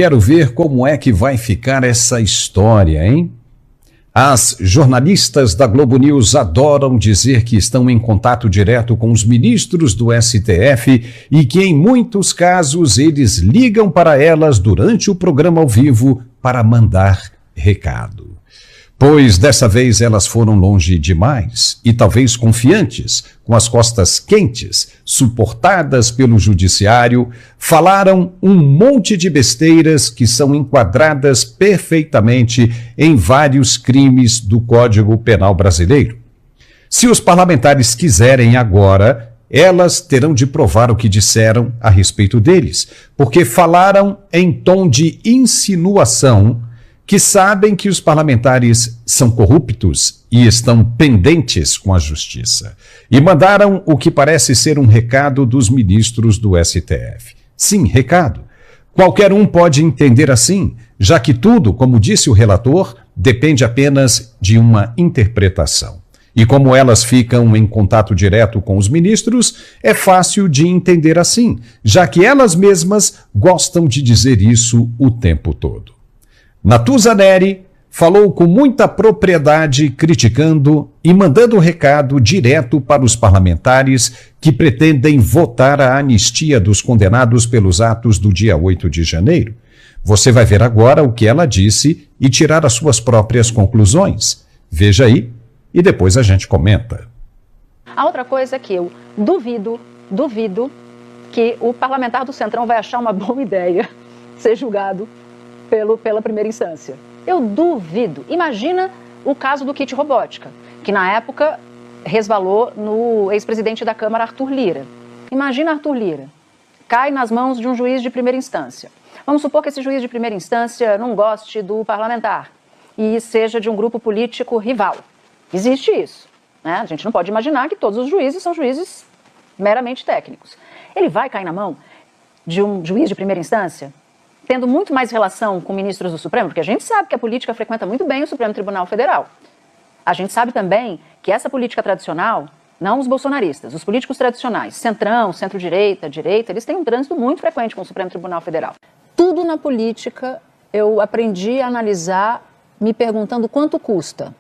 quero ver como é que vai ficar essa história, hein? As jornalistas da Globo News adoram dizer que estão em contato direto com os ministros do STF e que, em muitos casos, eles ligam para elas durante o programa ao vivo para mandar recado. Pois dessa vez elas foram longe demais e talvez confiantes, com as costas quentes, suportadas pelo judiciário, falaram um monte de besteiras que são enquadradas perfeitamente em vários crimes do Código Penal brasileiro. Se os parlamentares quiserem agora, elas terão de provar o que disseram a respeito deles, porque falaram em tom de insinuação que sabem que os parlamentares são corruptos e estão pendentes com a justiça. E mandaram o que parece ser um recado dos ministros do STF. Sim, recado. Qualquer um pode entender assim, já que tudo, como disse o relator, depende apenas de uma interpretação. E como elas ficam em contato direto com os ministros, é fácil de entender assim, já que elas mesmas gostam de dizer isso o tempo todo. Natuza Neri falou com muita propriedade, criticando e mandando recado direto para os parlamentares que pretendem votar a anistia dos condenados pelos atos do dia 8 de janeiro. Você vai ver agora o que ela disse e tirar as suas próprias conclusões. Veja aí e depois a gente comenta. A outra coisa é que eu duvido que o parlamentar do Centrão vai achar uma boa ideia ser julgado pela primeira instância. Eu duvido. Imagina o caso do kit robótica, que na época resvalou no ex-presidente da Câmara, Arthur Lira. Imagina Arthur Lira. Cai nas mãos de um juiz de primeira instância. Vamos supor que esse juiz de primeira instância não goste do parlamentar e seja de um grupo político rival. Existe isso, né? A gente não pode imaginar que todos os juízes são juízes meramente técnicos. Ele vai cair na mão de um juiz de primeira instância tendo muito mais relação com ministros do Supremo, porque a gente sabe que a política frequenta muito bem o Supremo Tribunal Federal. A gente sabe também que essa política tradicional, não os bolsonaristas, os políticos tradicionais, centrão, centro-direita, direita, eles têm um trânsito muito frequente com o Supremo Tribunal Federal. Tudo na política eu aprendi a analisar me perguntando quanto custa.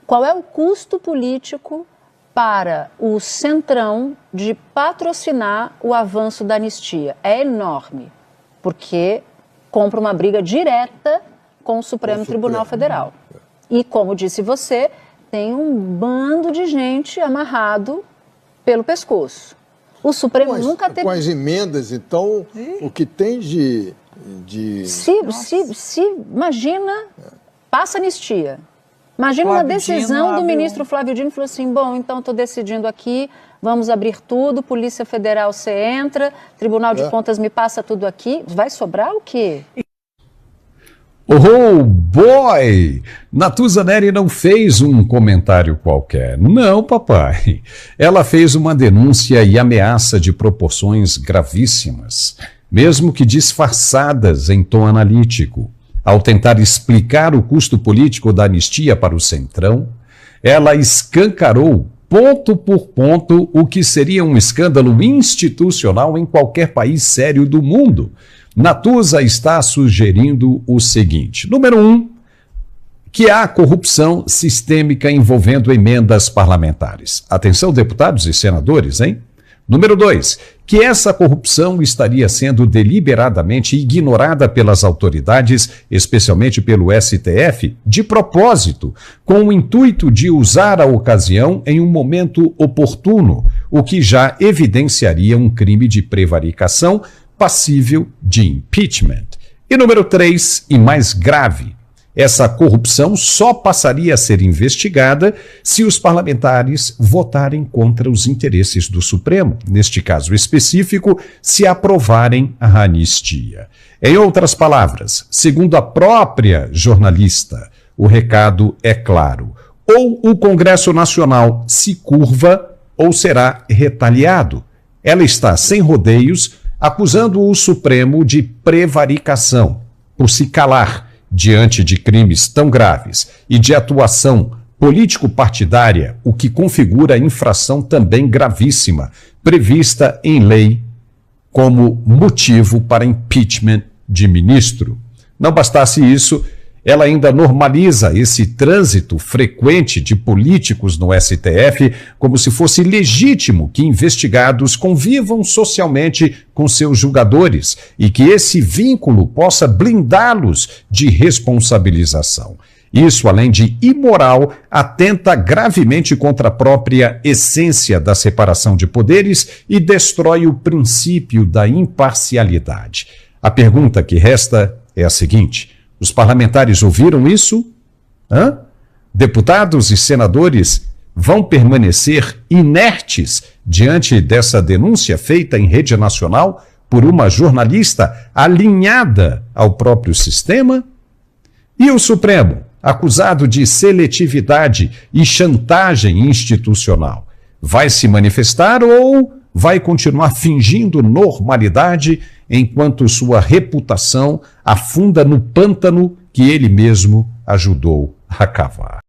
Qual é o custo político para o centrão de patrocinar o avanço da anistia? É enorme. Porque compra uma briga direta com o Supremo Tribunal Federal. E, como disse você, tem um bando de gente amarrado pelo pescoço. O Supremo nunca teve... Com as emendas, então, o que tem de... Imagina, passa anistia. Imagina uma decisão do ministro Flávio Dino, falou assim, bom, então estou decidindo aqui, vamos abrir tudo, Polícia Federal você entra, Tribunal de Contas me passa tudo aqui, vai sobrar o quê? Oh, boy! Natuza Neri não fez um comentário qualquer. Não, papai. Ela fez uma denúncia e ameaça de proporções gravíssimas, mesmo que disfarçadas em tom analítico. Ao tentar explicar o custo político da anistia para o Centrão, ela escancarou, ponto por ponto, o que seria um escândalo institucional em qualquer país sério do mundo. Natuza está sugerindo o seguinte: número 1, que há corrupção sistêmica envolvendo emendas parlamentares. Atenção, deputados e senadores, hein? Número 2, que essa corrupção estaria sendo deliberadamente ignorada pelas autoridades, especialmente pelo STF, de propósito, com o intuito de usar a ocasião em um momento oportuno, o que já evidenciaria um crime de prevaricação passível de impeachment. E número 3, e mais grave, essa corrupção só passaria a ser investigada se os parlamentares votarem contra os interesses do Supremo, neste caso específico, se aprovarem a anistia. Em outras palavras, segundo a própria jornalista, o recado é claro: ou o Congresso Nacional se curva ou será retaliado. Ela está sem rodeios, acusando o Supremo de prevaricação, por se calar diante de crimes tão graves e de atuação político-partidária, o que configura infração também gravíssima, prevista em lei como motivo para impeachment de ministro. Não bastasse isso, ela ainda normaliza esse trânsito frequente de políticos no STF como se fosse legítimo que investigados convivam socialmente com seus julgadores e que esse vínculo possa blindá-los de responsabilização. Isso, além de imoral, atenta gravemente contra a própria essência da separação de poderes e destrói o princípio da imparcialidade. A pergunta que resta é a seguinte: os parlamentares ouviram isso? Deputados e senadores vão permanecer inertes diante dessa denúncia feita em rede nacional por uma jornalista alinhada ao próprio sistema? E o Supremo, acusado de seletividade e chantagem institucional, vai se manifestar ou vai continuar fingindo normalidade enquanto sua reputação afunda no pântano que ele mesmo ajudou a cavar?